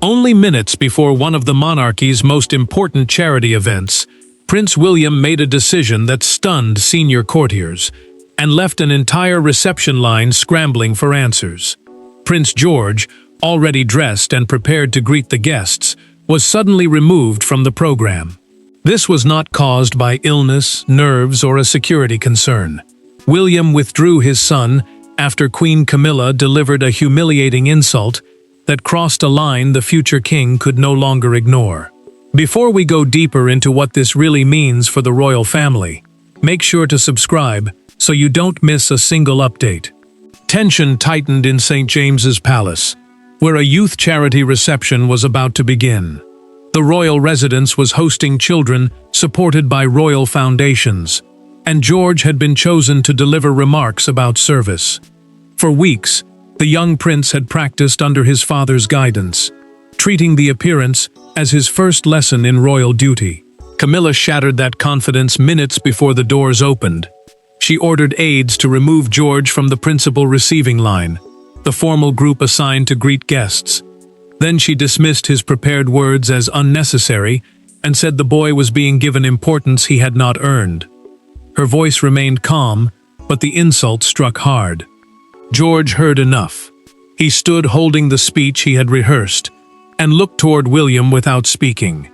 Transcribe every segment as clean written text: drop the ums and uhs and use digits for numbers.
Only minutes before one of the monarchy's most important charity events, Prince William made a decision that stunned senior courtiers and left an entire reception line scrambling for answers. Prince George, already dressed and prepared to greet the guests, was suddenly removed from the program. This was not caused by illness, nerves, or a security concern. William withdrew his son after Queen Camilla delivered a humiliating insult that crossed a line the future king could no longer ignore. Before we go deeper into what this really means for the royal family, make sure to subscribe so you don't miss a single update. Tension tightened in St. James's Palace, where a youth charity reception was about to begin. The royal residence was hosting children supported by royal foundations, and George had been chosen to deliver remarks about service. For weeks, the young prince had practiced under his father's guidance, treating the appearance as his first lesson in royal duty. Camilla shattered that confidence minutes before the doors opened. She ordered aides to remove George from the principal receiving line, the formal group assigned to greet guests. Then she dismissed his prepared words as unnecessary and said the boy was being given importance he had not earned. Her voice remained calm, but the insult struck hard. George heard enough. He stood holding the speech he had rehearsed and looked toward William without speaking.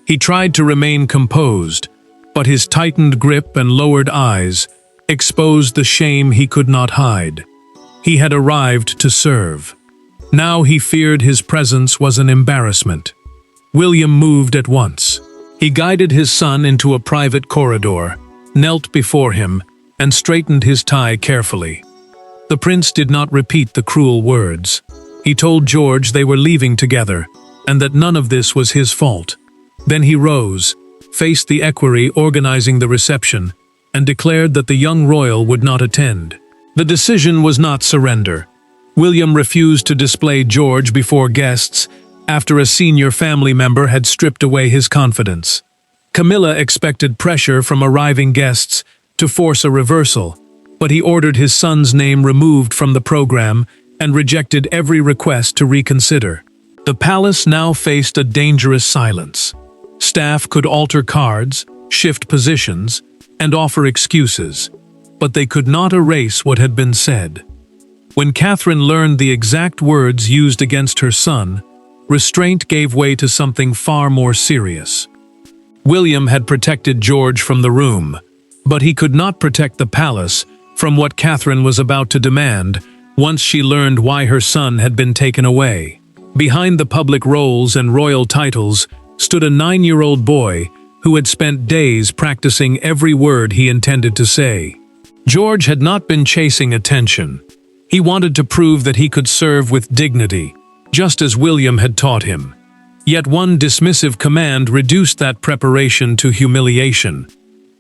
He tried to remain composed, but his tightened grip and lowered eyes exposed the shame he could not hide. He had arrived to serve. Now he feared his presence was an embarrassment. William moved at once. He guided his son into a private corridor, knelt before him, and straightened his tie carefully. The prince did not repeat the cruel words. He told George they were leaving together, and that none of this was his fault. Then he rose, faced the equerry organizing the reception, and declared that the young royal would not attend. The decision was not surrender. William refused to display George before guests after a senior family member had stripped away his confidence. Camilla expected pressure from arriving guests to force a reversal, but he ordered his son's name removed from the program and rejected every request to reconsider. The palace now faced a dangerous silence. Staff could alter cards, shift positions, and offer excuses, but they could not erase what had been said. When Catherine learned the exact words used against her son, restraint gave way to something far more serious. William had protected George from the room, but he could not protect the palace from what Catherine was about to demand once she learned why her son had been taken away. Behind the public roles and royal titles stood a 9-year-old boy who had spent days practicing every word he intended to say. George had not been chasing attention. He wanted to prove that he could serve with dignity, just as William had taught him. Yet one dismissive command reduced that preparation to humiliation.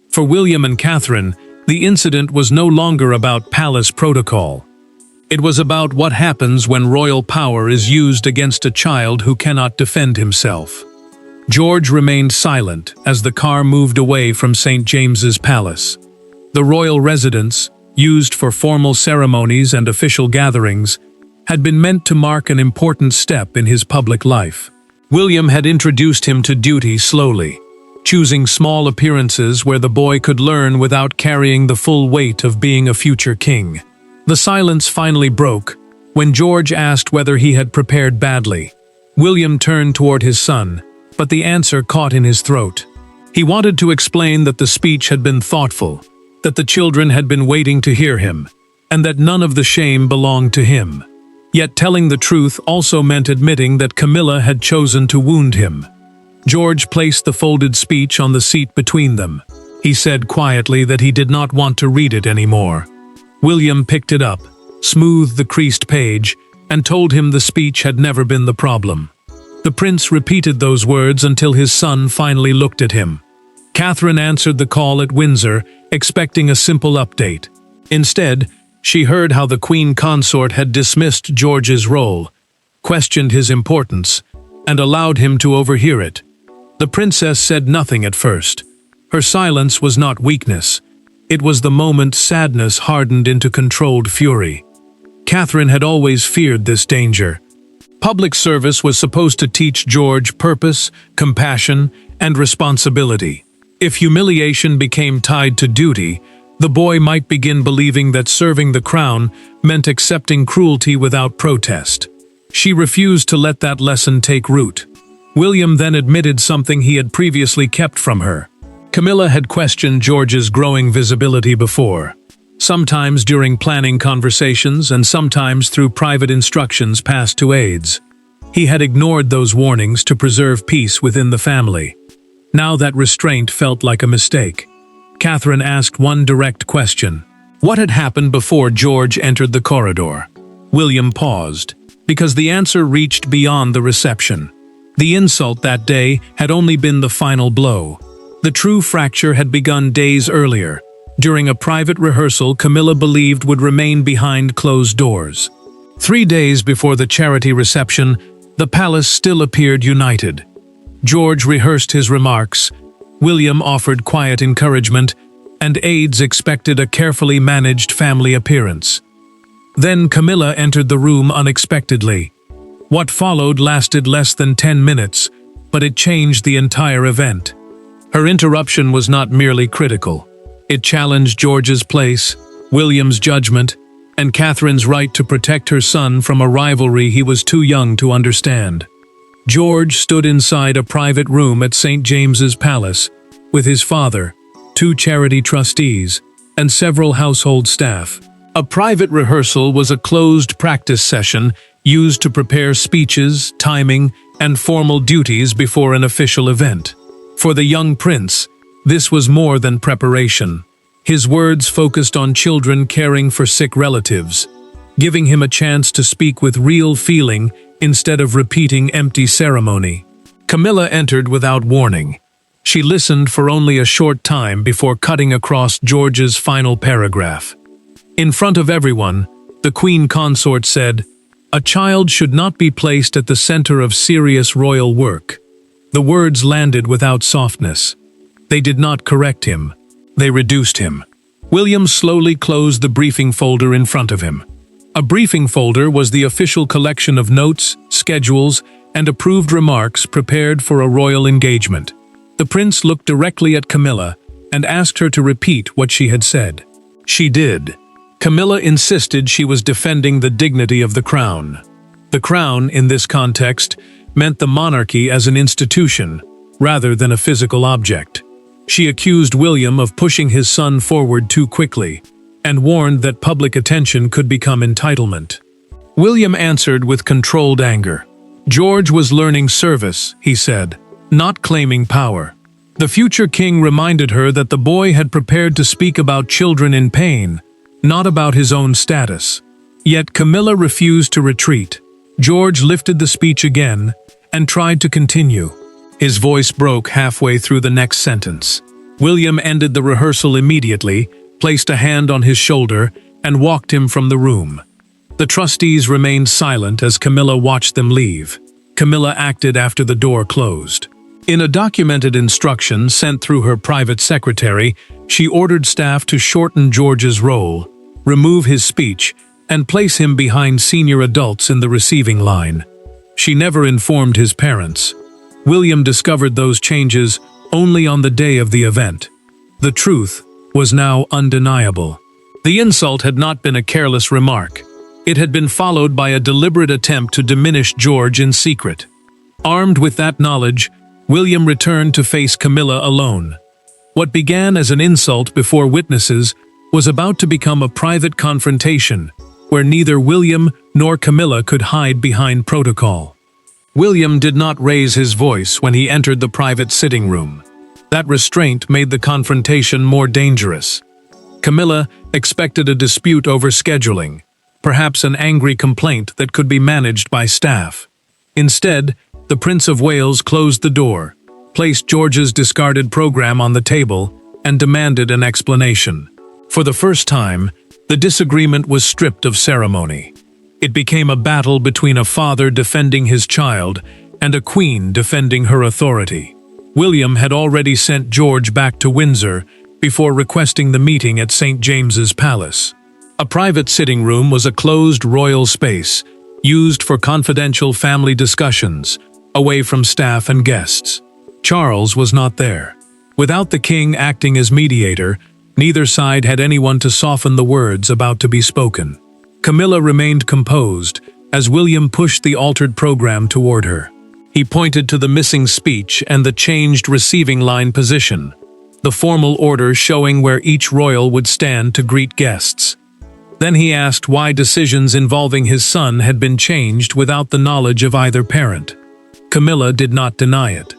For William and Catherine, the incident was no longer about palace protocol. It was about what happens when royal power is used against a child who cannot defend himself. George remained silent as the car moved away from St. James's Palace. The royal residence, used for formal ceremonies and official gatherings, had been meant to mark an important step in his public life. William had introduced him to duty slowly, choosing small appearances where the boy could learn without carrying the full weight of being a future king. The silence finally broke when George asked whether he had prepared badly. William turned toward his son, but the answer caught in his throat. He wanted to explain that the speech had been thoughtful, that the children had been waiting to hear him, and that none of the shame belonged to him. Yet telling the truth also meant admitting that Camilla had chosen to wound him. George placed the folded speech on the seat between them. He said quietly that he did not want to read it anymore. William picked it up, smoothed the creased page, and told him the speech had never been the problem. The prince repeated those words until his son finally looked at him. Catherine answered the call at Windsor, expecting a simple update. Instead, she heard how the Queen Consort had dismissed George's role, questioned his importance, and allowed him to overhear it. The princess said nothing at first. Her silence was not weakness. It was the moment sadness hardened into controlled fury. Catherine had always feared this danger. Public service was supposed to teach George purpose, compassion, and responsibility. If humiliation became tied to duty, the boy might begin believing that serving the crown meant accepting cruelty without protest. She refused to let that lesson take root. William then admitted something he had previously kept from her. Camilla had questioned George's growing visibility before, sometimes during planning conversations and sometimes through private instructions passed to aides. He had ignored those warnings to preserve peace within the family. Now that restraint felt like a mistake. Catherine asked one direct question. What had happened before George entered the corridor? William paused, because the answer reached beyond the reception. The insult that day had only been the final blow. The true fracture had begun days earlier, during a private rehearsal Camilla believed would remain behind closed doors. 3 days before the charity reception, the palace still appeared united. George rehearsed his remarks, William offered quiet encouragement, and aides expected a carefully managed family appearance. Then Camilla entered the room unexpectedly. What followed lasted less than 10 minutes, but it changed the entire event. Her interruption was not merely critical. It challenged George's place, William's judgment, and Catherine's right to protect her son from a rivalry he was too young to understand. George stood inside a private room at St. James's Palace, with his father, 2 charity trustees, and several household staff. A private rehearsal was a closed practice session used to prepare speeches, timing, and formal duties before an official event. For the young prince, this was more than preparation. His words focused on children caring for sick relatives, giving him a chance to speak with real feeling instead of repeating empty ceremony. Camilla entered without warning. She listened for only a short time before cutting across George's final paragraph. In front of everyone, the Queen Consort said, "A child should not be placed at the center of serious royal work." The words landed without softness. They did not correct him. They reduced him. William slowly closed the briefing folder in front of him. A briefing folder was the official collection of notes, schedules, and approved remarks prepared for a royal engagement. The prince looked directly at Camilla and asked her to repeat what she had said. She did. Camilla insisted she was defending the dignity of the crown. The crown, in this context, meant the monarchy as an institution, rather than a physical object. She accused William of pushing his son forward too quickly, and warned that public attention could become entitlement. William answered with controlled anger. George was learning service, he said, not claiming power. The future king reminded her that the boy had prepared to speak about children in pain, not about his own status. Yet Camilla refused to retreat. George lifted the speech again and tried to continue. His voice broke halfway through the next sentence. William ended the rehearsal immediately, placed a hand on his shoulder, and walked him from the room. The trustees remained silent as Camilla watched them leave. Camilla acted after the door closed. In a documented instruction sent through her private secretary, she ordered staff to shorten George's role, remove his speech, and place him behind senior adults in the receiving line. She never informed his parents. William discovered those changes only on the day of the event. The truth was now undeniable. The insult had not been a careless remark. It had been followed by a deliberate attempt to diminish George in secret. Armed with that knowledge, William returned to face Camilla alone. What began as an insult before witnesses was about to become a private confrontation, where neither William nor Camilla could hide behind protocol. William did not raise his voice when he entered the private sitting room. That restraint made the confrontation more dangerous. Camilla expected a dispute over scheduling, perhaps an angry complaint that could be managed by staff. Instead, the Prince of Wales closed the door, placed George's discarded program on the table, and demanded an explanation. For the first time, the disagreement was stripped of ceremony. It became a battle between a father defending his child and a queen defending her authority. William had already sent George back to Windsor before requesting the meeting at St. James's Palace. A private sitting room was a closed royal space, used for confidential family discussions, away from staff and guests. Charles was not there. Without the king acting as mediator, neither side had anyone to soften the words about to be spoken. Camilla remained composed as William pushed the altered program toward her. He pointed to the missing speech and the changed receiving line position, the formal order showing where each royal would stand to greet guests. Then he asked why decisions involving his son had been changed without the knowledge of either parent. Camilla did not deny it.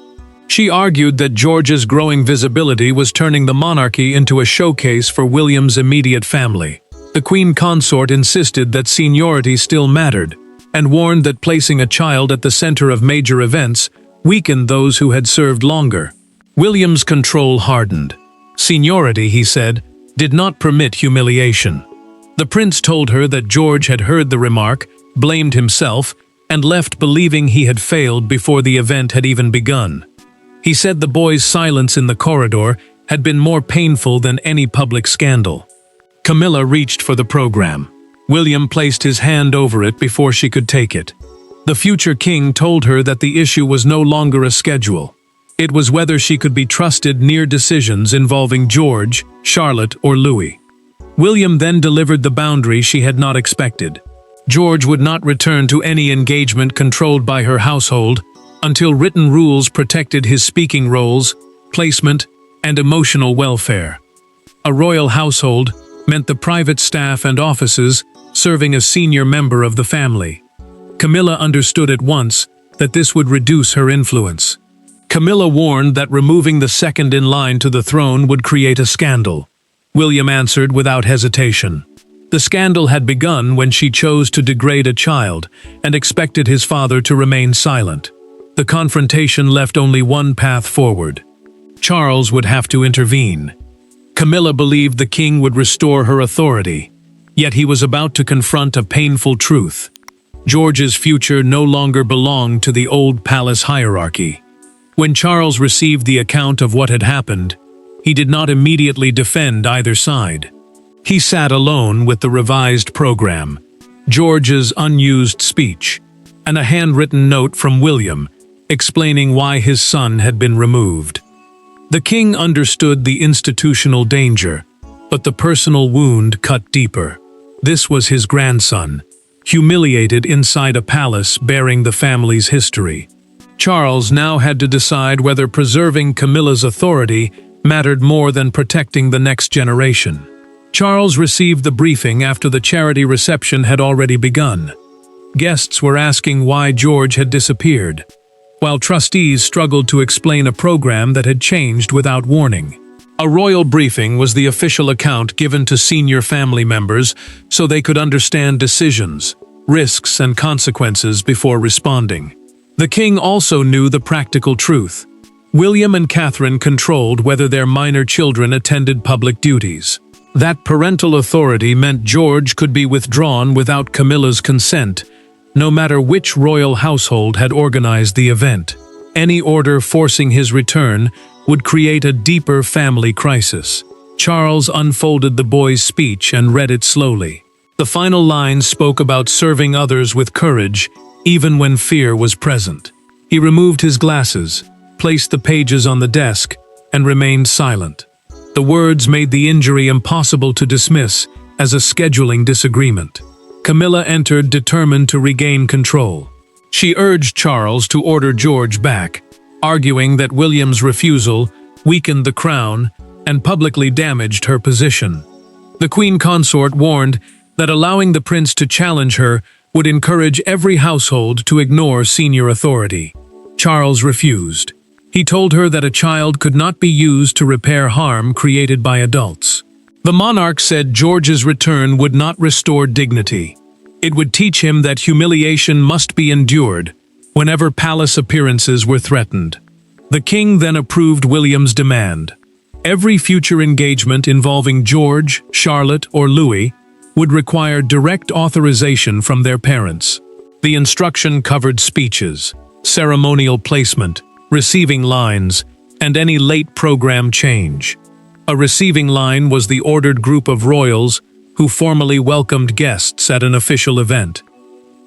She argued that George's growing visibility was turning the monarchy into a showcase for William's immediate family. The Queen Consort insisted that seniority still mattered, and warned that placing a child at the center of major events weakened those who had served longer. William's control hardened. Seniority, he said, did not permit humiliation. The prince told her that George had heard the remark, blamed himself, and left believing he had failed before the event had even begun. He said the boy's silence in the corridor had been more painful than any public scandal. Camilla reached for the program. William placed his hand over it before she could take it. The future king told her that the issue was no longer a schedule. It was whether she could be trusted near decisions involving George, Charlotte, or Louis. William then delivered the boundary she had not expected. George would not return to any engagement controlled by her household until written rules protected his speaking roles, placement, and emotional welfare. A royal household meant the private staff and offices serving a senior member of the family. Camilla understood at once that this would reduce her influence. Camilla warned that removing the second in line to the throne would create a scandal. William answered without hesitation. The scandal had begun when she chose to degrade a child and expected his father to remain silent. The confrontation left only one path forward. Charles would have to intervene. Camilla believed the king would restore her authority, yet he was about to confront a painful truth. George's future no longer belonged to the old palace hierarchy. When Charles received the account of what had happened, he did not immediately defend either side. He sat alone with the revised program, George's unused speech, and a handwritten note from William explaining why his son had been removed. The king understood the institutional danger, but the personal wound cut deeper. This was his grandson, humiliated inside a palace bearing the family's history. Charles now had to decide whether preserving Camilla's authority mattered more than protecting the next generation. Charles received the briefing after the charity reception had already begun. Guests were asking why George had disappeared, while trustees struggled to explain a program that had changed without warning. A royal briefing was the official account given to senior family members so they could understand decisions, risks, and consequences before responding. The king also knew the practical truth. William and Catherine controlled whether their minor children attended public duties. That parental authority meant George could be withdrawn without Camilla's consent, no matter which royal household had organized the event. Any order forcing his return would create a deeper family crisis. Charles unfolded the boy's speech and read it slowly. The final lines spoke about serving others with courage, even when fear was present. He removed his glasses, placed the pages on the desk, and remained silent. The words made the injury impossible to dismiss as a scheduling disagreement. Camilla entered determined to regain control. She urged Charles to order George back, arguing that William's refusal weakened the crown and publicly damaged her position. The Queen Consort warned that allowing the prince to challenge her would encourage every household to ignore senior authority. Charles refused. He told her that a child could not be used to repair harm created by adults. The monarch said George's return would not restore dignity. It would teach him that humiliation must be endured whenever palace appearances were threatened. The king then approved William's demand. Every future engagement involving George, Charlotte, or Louis would require direct authorization from their parents. The instruction covered speeches, ceremonial placement, receiving lines, and any late program change. A receiving line was the ordered group of royals who formally welcomed guests at an official event.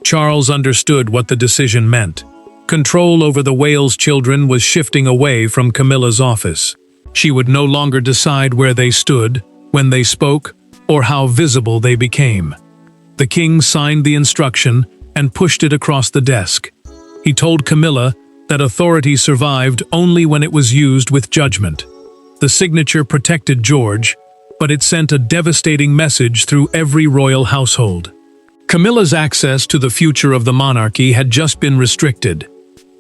Charles understood what the decision meant. Control over the Wales children was shifting away from Camilla's office. She would no longer decide where they stood, when they spoke, or how visible they became. The king signed the instruction and pushed it across the desk. He told Camilla that authority survived only when it was used with judgment. The signature protected George, but it sent a devastating message through every royal household. Camilla's access to the future of the monarchy had just been restricted.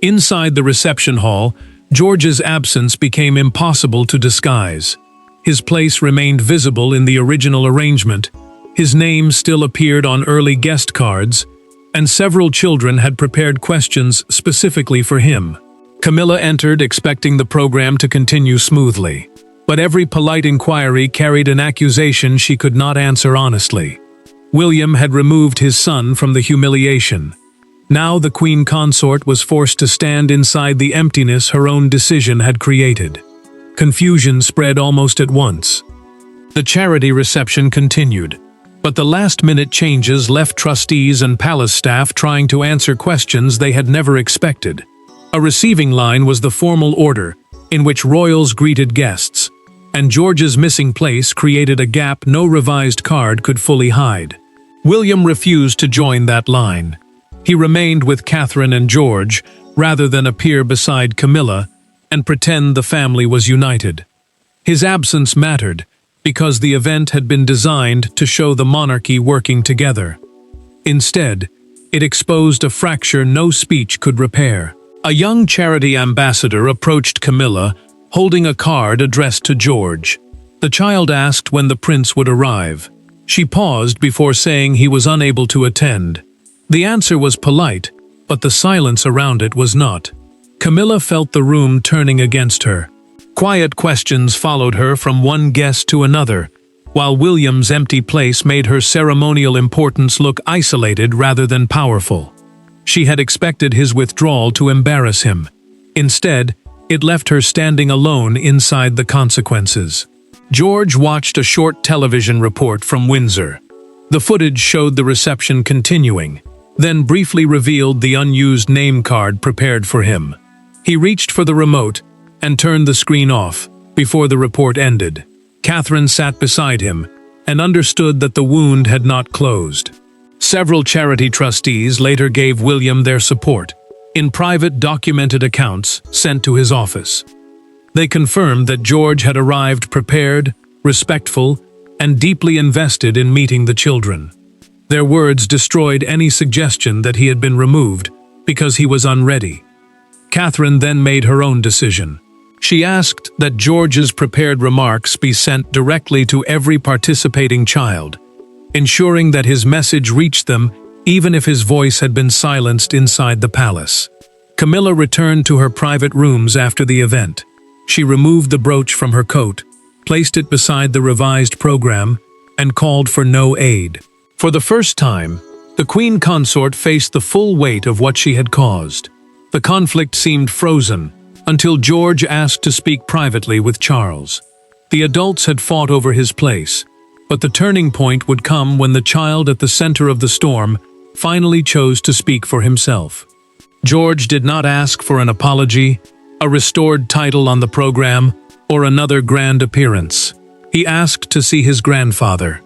Inside the reception hall, George's absence became impossible to disguise. His place remained visible in the original arrangement, his name still appeared on early guest cards, and several children had prepared questions specifically for him. Camilla entered expecting the program to continue smoothly, but every polite inquiry carried an accusation she could not answer honestly. William had removed his son from the humiliation. Now the queen consort was forced to stand inside the emptiness her own decision had created. Confusion spread almost at once. The charity reception continued, but the last-minute changes left trustees and palace staff trying to answer questions they had never expected. A receiving line was the formal order, in which royals greeted guests, and George's missing place created a gap no revised card could fully hide. William refused to join that line. He remained with Catherine and George, rather than appear beside Camilla and pretend the family was united. His absence mattered, because the event had been designed to show the monarchy working together. Instead, it exposed a fracture no speech could repair. A young charity ambassador approached Camilla, holding a card addressed to George. The child asked when the prince would arrive. She paused before saying he was unable to attend. The answer was polite, but the silence around it was not. Camilla felt the room turning against her. Quiet questions followed her from one guest to another, while William's empty place made her ceremonial importance look isolated rather than powerful. She had expected his withdrawal to embarrass him. Instead, it left her standing alone inside the consequences. George watched a short television report from Windsor. The footage showed the reception continuing, then briefly revealed the unused name card prepared for him. He reached for the remote and turned the screen off before the report ended. Catherine sat beside him and understood that the wound had not closed. Several charity trustees later gave William their support in private documented accounts sent to his office. They confirmed that George had arrived prepared, respectful, and deeply invested in meeting the children. Their words destroyed any suggestion that he had been removed because he was unready. Catherine then made her own decision. She asked that George's prepared remarks be sent directly to every participating child, ensuring that his message reached them even if his voice had been silenced inside the palace. Camilla returned to her private rooms after the event. She removed the brooch from her coat, placed it beside the revised program, and called for no aid. For the first time, the queen consort faced the full weight of what she had caused. The conflict seemed frozen until George asked to speak privately with Charles. The adults had fought over his place, but the turning point would come when the child at the center of the storm finally chose to speak for himself. George did not ask for an apology, a restored title on the program, or another grand appearance. He asked to see his grandfather.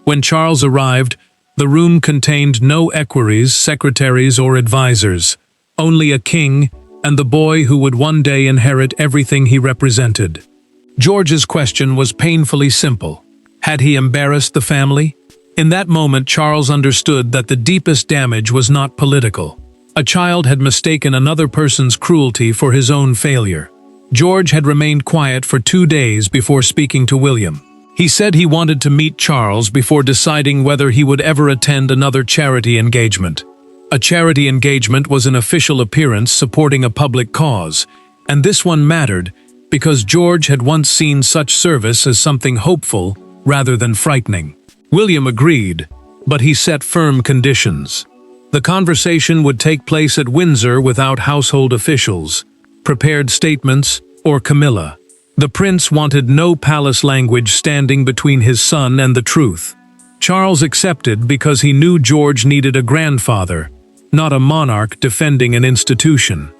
When Charles arrived, the room contained no equerries, secretaries, or advisors, only a king and the boy who would one day inherit everything he represented. George's question was painfully simple. Had he embarrassed the family? In that moment, Charles understood that the deepest damage was not political. A child had mistaken another person's cruelty for his own failure. George had remained quiet for 2 days before speaking to William. He said he wanted to meet Charles before deciding whether he would ever attend another charity engagement. A charity engagement was an official appearance supporting a public cause, and this one mattered because George had once seen such service as something hopeful rather than frightening. William agreed, but he set firm conditions. The conversation would take place at Windsor without household officials, prepared statements, or Camilla. The prince wanted no palace language standing between his son and the truth. Charles accepted because he knew George needed a grandfather, not a monarch defending an institution.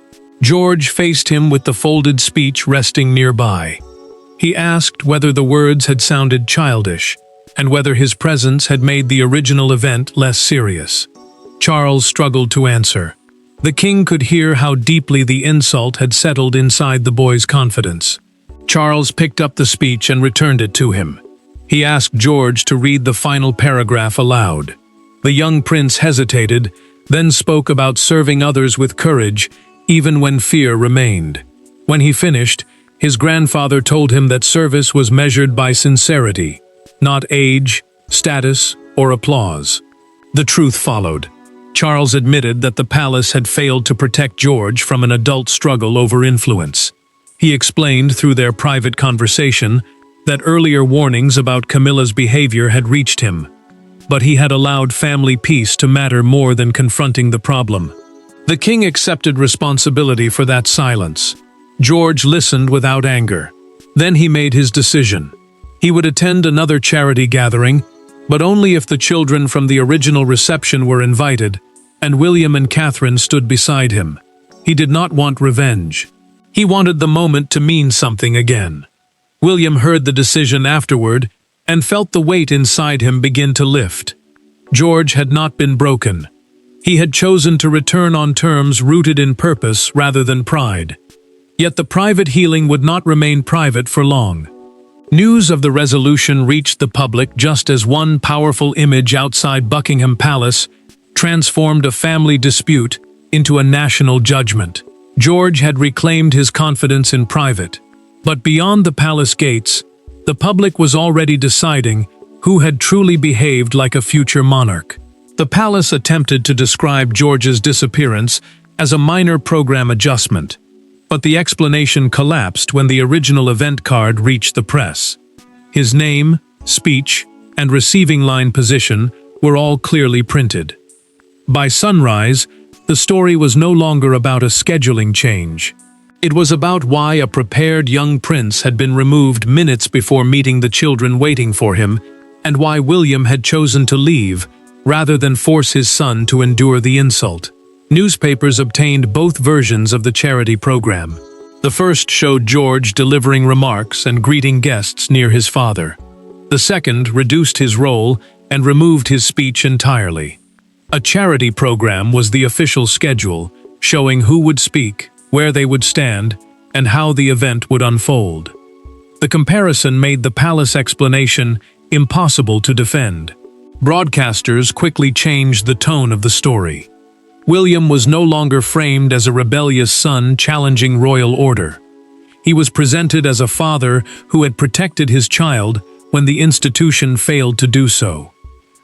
George faced him with the folded speech resting nearby. He asked whether the words had sounded childish, and whether his presence had made the original event less serious. Charles struggled to answer. The king could hear how deeply the insult had settled inside the boy's confidence. Charles picked up the speech and returned it to him. He asked George to read the final paragraph aloud. The young prince hesitated, then spoke about serving others with courage, even when fear remained. When he finished, his grandfather told him that service was measured by sincerity, not age, status, or applause. The truth followed. Charles admitted that the palace had failed to protect George from an adult struggle over influence. He explained through their private conversation that earlier warnings about Camilla's behavior had reached him, but he had allowed family peace to matter more than confronting the problem. The king accepted responsibility for that silence. George listened without anger. Then he made his decision. He would attend another charity gathering, but only if the children from the original reception were invited, and William and Catherine stood beside him. He did not want revenge. He wanted the moment to mean something again. William heard the decision afterward and felt the weight inside him begin to lift. George had not been broken. He had chosen to return on terms rooted in purpose rather than pride. Yet the private healing would not remain private for long. News of the resolution reached the public just as one powerful image outside Buckingham Palace transformed a family dispute into a national judgment. George had reclaimed his confidence in private, but beyond the palace gates, the public was already deciding who had truly behaved like a future monarch. The palace attempted to describe George's disappearance as a minor program adjustment, but the explanation collapsed when the original event card reached the press. His name, speech, and receiving line position were all clearly printed. By sunrise, the story was no longer about a scheduling change. It was about why a prepared young prince had been removed minutes before meeting the children waiting for him, and why William had chosen to leave rather than force his son to endure the insult. Newspapers obtained both versions of the charity program. The first showed George delivering remarks and greeting guests near his father. The second reduced his role and removed his speech entirely. A charity program was the official schedule, showing who would speak, where they would stand, and how the event would unfold. The comparison made the palace explanation impossible to defend. Broadcasters quickly changed the tone of the story. William was no longer framed as a rebellious son challenging royal order. He was presented as a father who had protected his child when the institution failed to do so.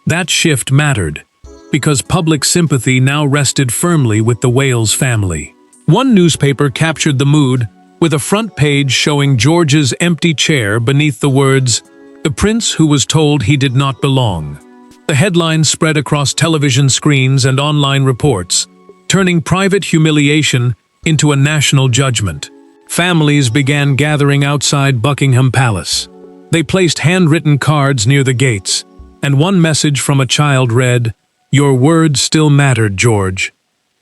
That shift mattered, because public sympathy now rested firmly with the Wales family. One newspaper captured the mood with a front page showing George's empty chair beneath the words, "The prince who was told he did not belong." The headlines spread across television screens and online reports, turning private humiliation into a national judgment. Families began gathering outside Buckingham Palace. They placed handwritten cards near the gates, and one message from a child read, "Your words still mattered, George."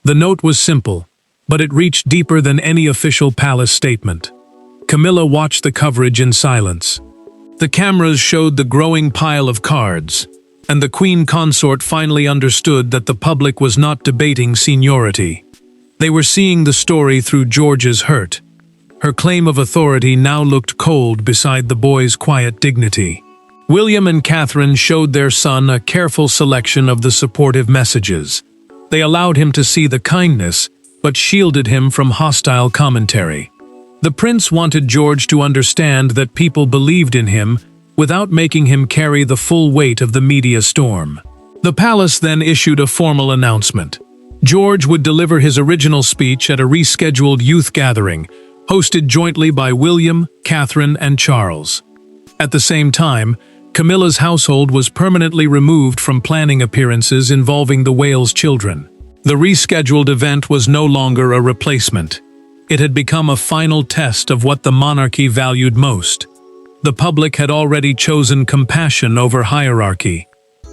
The note was simple, but it reached deeper than any official palace statement. Camilla watched the coverage in silence. The cameras showed the growing pile of cards, and the Queen consort finally understood that the public was not debating seniority. They were seeing the story through George's hurt. Her claim of authority now looked cold beside the boy's quiet dignity. William and Catherine showed their son a careful selection of the supportive messages. They allowed him to see the kindness, but shielded him from hostile commentary. The prince wanted George to understand that people believed in him without making him carry the full weight of the media storm. The palace then issued a formal announcement. George would deliver his original speech at a rescheduled youth gathering, hosted jointly by William, Catherine, and Charles. At the same time, Camilla's household was permanently removed from planning appearances involving the Wales children. The rescheduled event was no longer a replacement. It had become a final test of what the monarchy valued most. The public had already chosen compassion over hierarchy.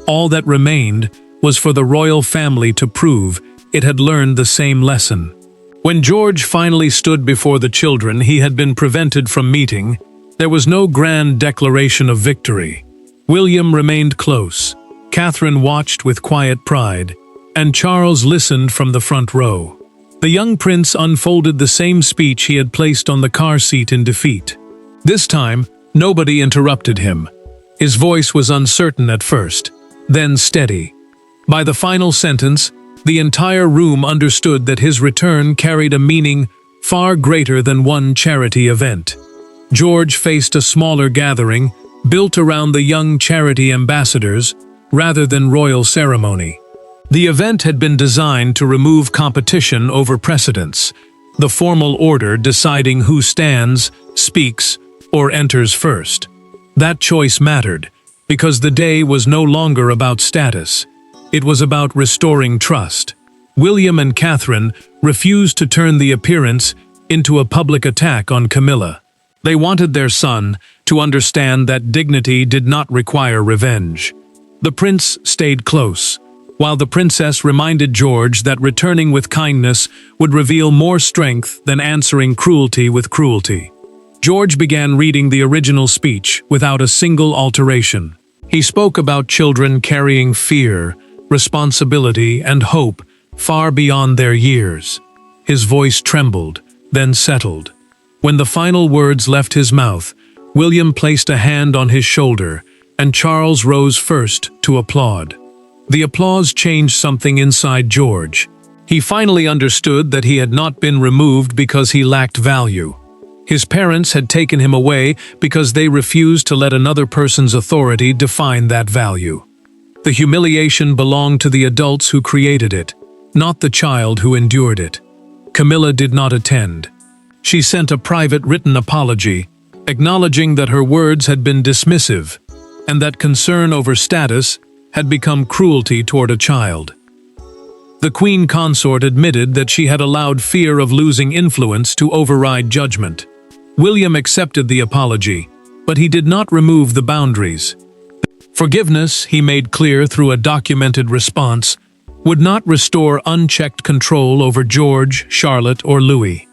All that remained was for the royal family to prove it had learned the same lesson. When George finally stood before the children he had been prevented from meeting, there was no grand declaration of victory. William remained close, Catherine watched with quiet pride, and Charles listened from the front row. The young prince unfolded the same speech he had placed on the car seat in defeat. This time, nobody interrupted him. His voice was uncertain at first, then steady. By the final sentence, the entire room understood that his return carried a meaning far greater than one charity event. George faced a smaller gathering, built around the young charity ambassadors, rather than royal ceremony. The event had been designed to remove competition over precedence, the formal order deciding who stands, speaks, or enters first. That choice mattered, because the day was no longer about status. It was about restoring trust. William and Catherine refused to turn the appearance into a public attack on Camilla. They wanted their son to understand that dignity did not require revenge. The prince stayed close, while the princess reminded George that returning with kindness would reveal more strength than answering cruelty with cruelty. George began reading the original speech without a single alteration. He spoke about children carrying fear, responsibility, and hope far beyond their years. His voice trembled, then settled. When the final words left his mouth, William placed a hand on his shoulder, and Charles rose first to applaud. The applause changed something inside George. He finally understood that he had not been removed because he lacked value. His parents had taken him away because they refused to let another person's authority define that value. The humiliation belonged to the adults who created it, not the child who endured it. Camilla did not attend. She sent a private written apology, acknowledging that her words had been dismissive, and that concern over status had become cruelty toward a child. The queen consort admitted that she had allowed fear of losing influence to override judgment. William accepted the apology, but he did not remove the boundaries. Forgiveness, he made clear through a documented response, would not restore unchecked control over George, Charlotte, or Louis.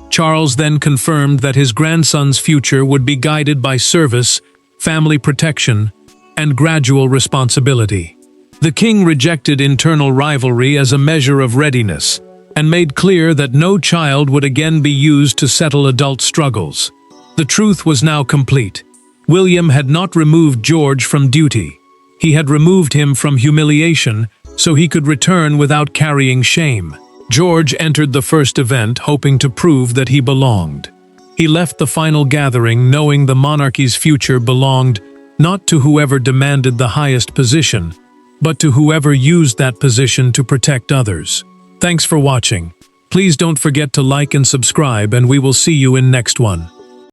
Charles then confirmed that his grandson's future would be guided by service, family protection, and gradual responsibility. The king rejected internal rivalry as a measure of readiness, and made clear that no child would again be used to settle adult struggles. The truth was now complete. William had not removed George from duty. He had removed him from humiliation, so he could return without carrying shame. George entered the first event hoping to prove that he belonged. He left the final gathering knowing the monarchy's future belonged not to whoever demanded the highest position, but to whoever used that position to protect others. Thanks for watching. Please don't forget to like and subscribe, and we will see you in next one.